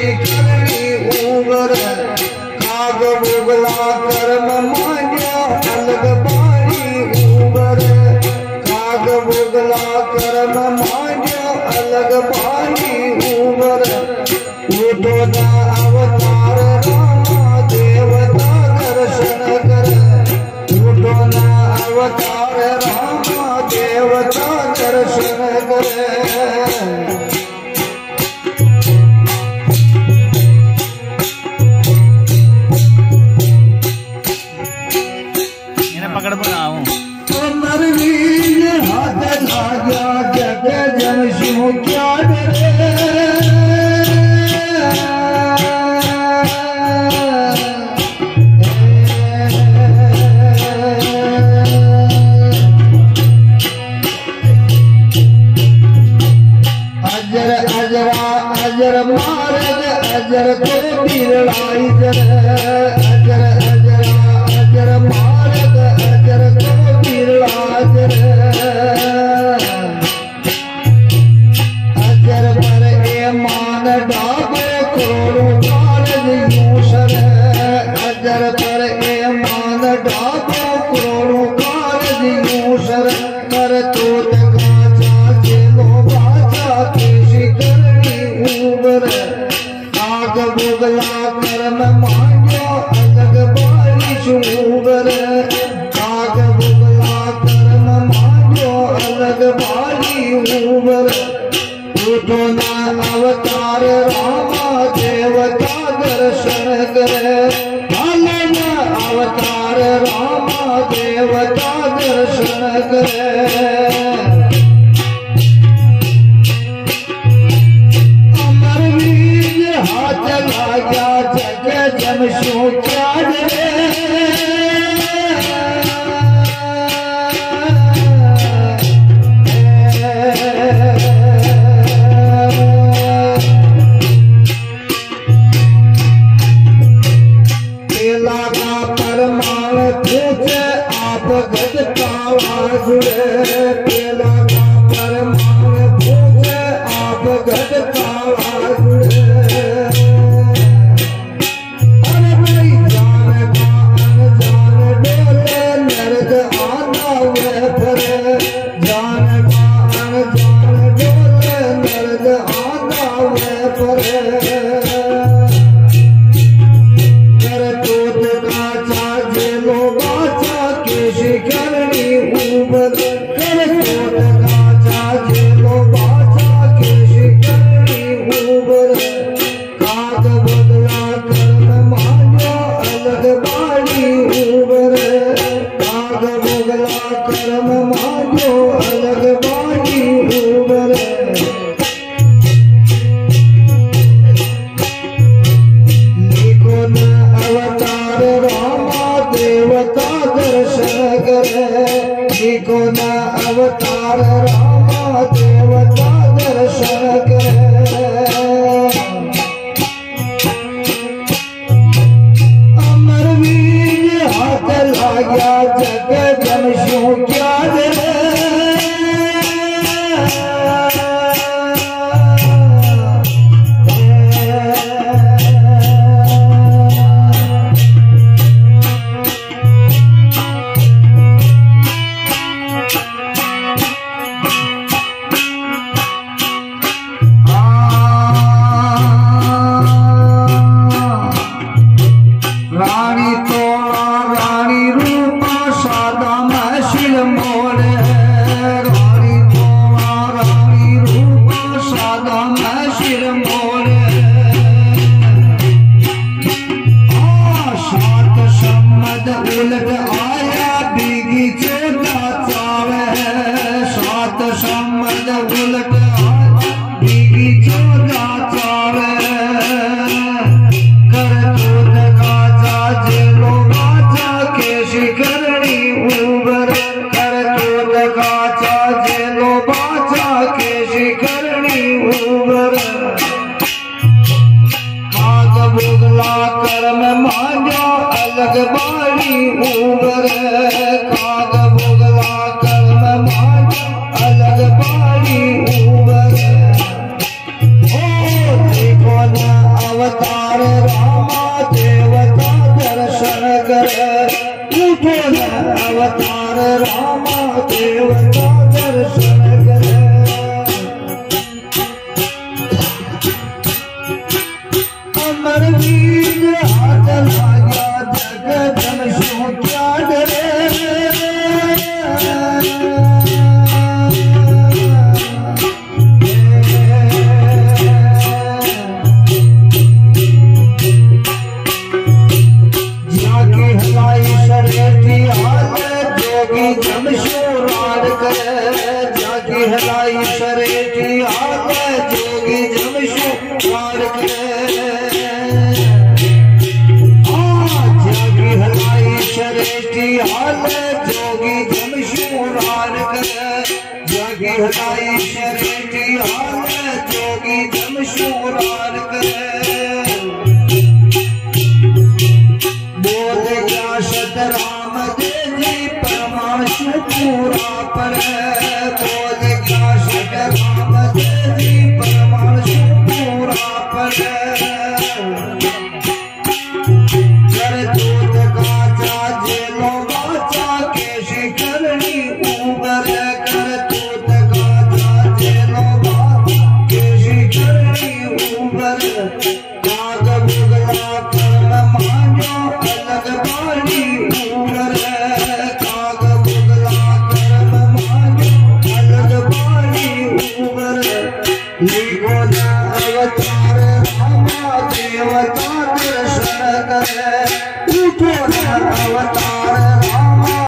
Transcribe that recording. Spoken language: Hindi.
करणी उगर काग बुगला कर्म मान्या अलग बारी उगर काग बुगला कर्म मान्या अलग बारी उगर उठो ना अवतार रामा देवता दर्शन कर उठो ना अवतार रामा देवता दर्शन कर क्या अजर अजरा अजर मारग अजर को बिरलाई जर अजर अजरा अजर मारग अजर को बिरला जर मान डाबे करोड़ों कारज यूसर अजर पर ए मान डाबो करोड़ों कारज यूसर कर तो तका लो बाजा केशी करनी उबर आग बुगला कर्म मांगो अलग बारी चूबर आग बुगला कर्म मांगो अलग बारी उबर उठो ना अवतार रामा देवता दर्शन करे हाले ना अवतार रामा देवता दर्शन करे अमर वीर हाथ लागा जग जमशो क्या रे पेला का परमान भोग आप गद काला जुड़े अरे भाई जान का अनजान डोले नरद आना हुए फरे जान का अनजान डोले नरद आना हुए फरे कर तोत का चाचे लो बाचा केशी करनी उबर कर तोत का चाचे लो बाचा केशी करनी उबर काग बदला कर्म मान्यो अलग बाड़ी उबर काग बदला कर्म मान्यो अलग बाड़ी उबर लिखो न अवतार रामा देवता दर्शन करे को न अवतार रामा देवता दर्शन करे अमर वीर हाथ लाग्या जग जमशो क्या रे कर्म मांगो अलग बाड़ी उबर काग बोगला कर्म मांगो अलग बाड़ी उबर ओ देखो ना अमर वीर हाथ लाग्या जग जमशो क्या डरे जाकी हलाई शरेठी हाल जोगी जमशो राड करे जाकी हलाई शरेठी हाल जोगी जमशो राड करे जाकी हलाई शरेठी हाल जोगी जमशो राड करे जाकी हलाई